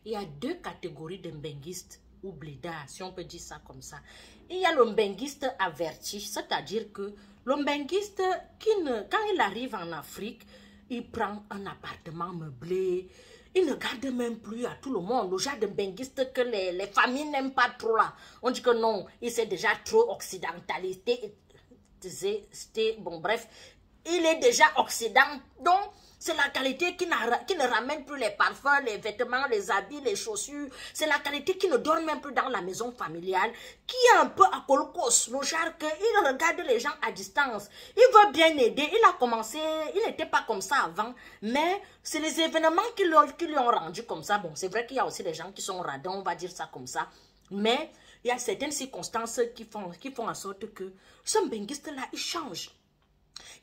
il y a deux catégories de mbenguistes ou blédards, si on peut dire ça comme ça. Il y a le mbenguiste averti, c'est-à-dire que le mbenguiste, quand il arrive en Afrique, il prend un appartement meublé, il ne garde même plus à tout le monde. Le genre de mbenguiste que les familles n'aiment pas trop là. On dit que non, il s'est déjà trop occidentalisé. Bon, bref, il est déjà occident. Donc, c'est la qualité qui ne ramène plus les parfums, les vêtements, les habits, les chaussures. C'est la qualité qui ne dort même plus dans la maison familiale, qui est un peu à colcos. Le genre qu'il regarde les gens à distance. Il veut bien aider. Il a commencé, il n'était pas comme ça avant, mais c'est les événements qui lui ont rendu comme ça. Bon, c'est vrai qu'il y a aussi des gens qui sont radins, on va dire ça comme ça. Mais il y a certaines circonstances qui font en sorte que ce mbenguiste-là, il change.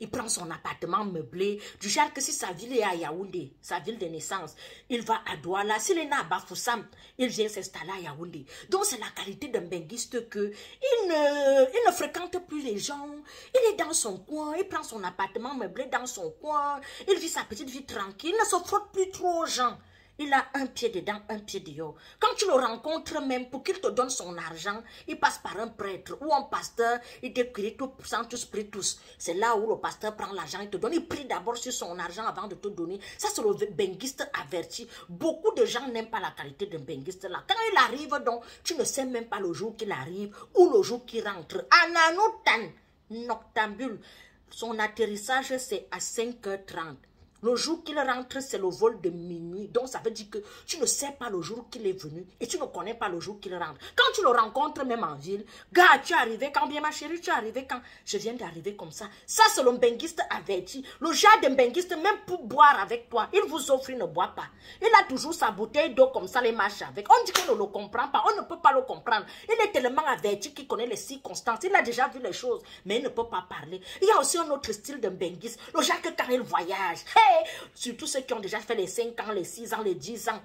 Il prend son appartement meublé, du genre que si sa ville est à Yaoundé, sa ville de naissance, il va à Douala. S'il est né à Bafoussam, il vient s'installer à Yaoundé. Donc c'est la qualité d'un benguiste que il ne fréquente plus les gens. Il est dans son coin, il prend son appartement meublé dans son coin, il vit sa petite vie tranquille, il ne se frotte plus trop aux gens. Il a un pied dedans, un pied dehors. Quand tu le rencontres même, pour qu'il te donne son argent, il passe par un prêtre ou un pasteur, il te crie tout sans tous prie tous. C'est là où le pasteur prend l'argent, il te donne. Il prie d'abord sur son argent avant de te donner. Ça, c'est le benguiste averti. Beaucoup de gens n'aiment pas la qualité d'un benguiste là. Quand il arrive, donc, tu ne sais même pas le jour qu'il arrive ou le jour qu'il rentre. Ananotan, noctambule. Son atterrissage, c'est à 5h30. Le jour qu'il rentre, c'est le vol de minuit. Donc, ça veut dire que tu ne sais pas le jour qu'il est venu et tu ne connais pas le jour qu'il rentre. Quand tu le rencontres même en ville, gars, tu es arrivé quand bien ma chérie, tu es arrivé quand je viens d'arriver comme ça. Ça, c'est le benguiste averti. Le genre de benguiste, même pour boire avec toi, il vous offre, il ne boit pas. Il a toujours sa bouteille d'eau comme ça, les marches avec. On dit qu'on ne le comprend pas, on ne peut pas le comprendre. Il est tellement averti qu'il connaît les circonstances. Il a déjà vu les choses, mais il ne peut pas parler. Il y a aussi un autre style de benguiste. Le genre que quand il voyage, surtout ceux qui ont déjà fait les 5 ans, les 6 ans, les 10 ans,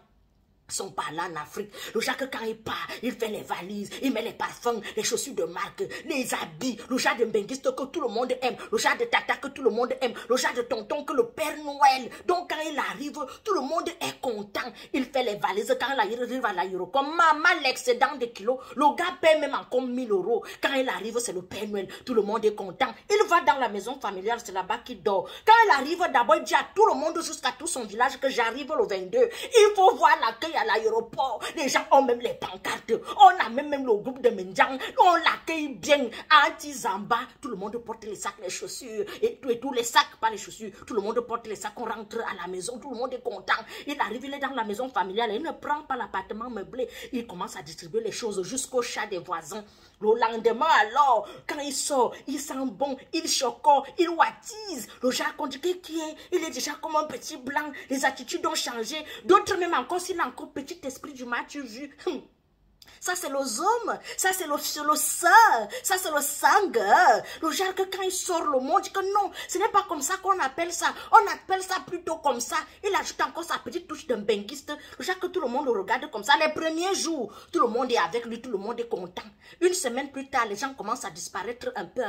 sont pas là en Afrique. Le genre que quand il part, il fait les valises, il met les parfums, les chaussures de marque, les habits, le genre de benguiste que tout le monde aime, le genre de tata que tout le monde aime, le genre de tonton que le Père Noël. Donc quand il arrive, tout le monde est content. Il fait les valises quand il arrive à l'aéroport. Maman, l'excédent de kilos, le gars paie même encore 1000 €. Quand il arrive, c'est le Père Noël. Tout le monde est content. Il va dans la maison familiale, c'est là-bas qu'il dort. Quand il arrive, d'abord, il dit à tout le monde, jusqu'à tout son village, que j'arrive le 22. Il faut voir l'accueil à l'aéroport. Les gens ont même les pancartes. On a même le groupe de Mendiang. On l'accueille bien. Anti-Zamba. Tout le monde porte les sacs, les chaussures. Et tous les sacs, pas les chaussures. Tout le monde porte les sacs. On rentre à la maison. Tout le monde est content. Il arrive, il est dans la maison familiale. Il ne prend pas l'appartement meublé. Il commence à distribuer les choses jusqu'au chat des voisins. Le lendemain, alors, quand il sort, il sent bon, il chocolat, il wattise. Le genre qu'on dit qui est, il est déjà comme un petit blanc. Les attitudes ont changé. D'autres même encore, s'il a encore petit esprit du match vu. Ça, c'est le zoom. Ça, c'est le sang. Ça, c'est le sang. Le genre que quand il sort le monde, dit que non, ce n'est pas comme ça qu'on appelle ça. On appelle ça plutôt comme ça. Il ajoute encore sa petite touche d'un benguiste. Le genre que tout le monde le regarde comme ça. Les premiers jours, tout le monde est avec lui, tout le monde est content. Une semaine plus tard, les gens commencent à disparaître un peu.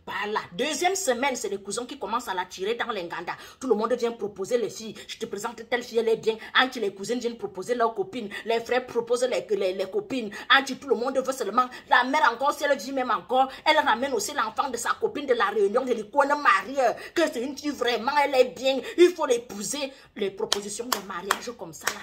Par la deuxième semaine, c'est les cousins qui commencent à la tirer dans l'enganda. Tout le monde vient proposer les filles. Je te présente telle fille, elle est bien. Anti, les cousines viennent proposer leurs copines. Les frères proposent les copines. Anti, tout le monde veut seulement. La mère encore, si elle vit même encore, elle ramène aussi l'enfant de sa copine de la réunion de l'icône mariée. Que c'est une fille vraiment, elle est bien. Il faut l'épouser. Les propositions de mariage comme ça là.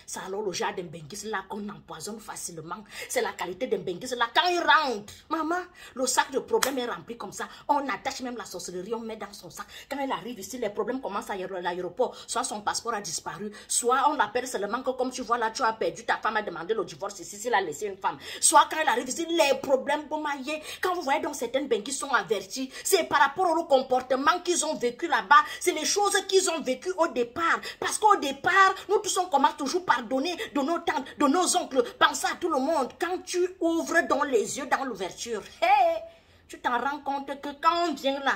C'est alors le genre d'un benguiste là qu'on empoisonne facilement. C'est la qualité d'un benguiste là. Quand il rentre, maman, le sac de problème est rempli comme ça. On attache même la sorcellerie, on met dans son sac. Quand il arrive ici, les problèmes commencent à l'aéroport. Soit son passeport a disparu, soit on l'appelle seulement que comme tu vois là, tu as perdu, ta femme a demandé le divorce ici, s'il a laissé une femme. Soit quand il arrive ici, les problèmes pour mailler. Quand vous voyez donc certaines benguistes sont avertis, c'est par rapport au comportement qu'ils ont vécu là-bas. C'est les choses qu'ils ont vécues au départ. Parce qu'au départ, nous tous on commence toujours par donner de nos tantes, de nos oncles, penser à tout le monde. Quand tu ouvres dans les yeux, dans l'ouverture, hey, tu t'en rends compte que quand on vient là,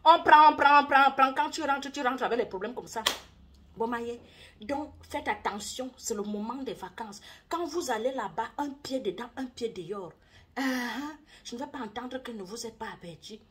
on prend. Quand tu rentres avec les problèmes comme ça. Bon, maïe. Donc, faites attention, c'est le moment des vacances. Quand vous allez là-bas, un pied dedans, un pied dehors. Je ne vais pas entendre que ne vous êtes pas averti.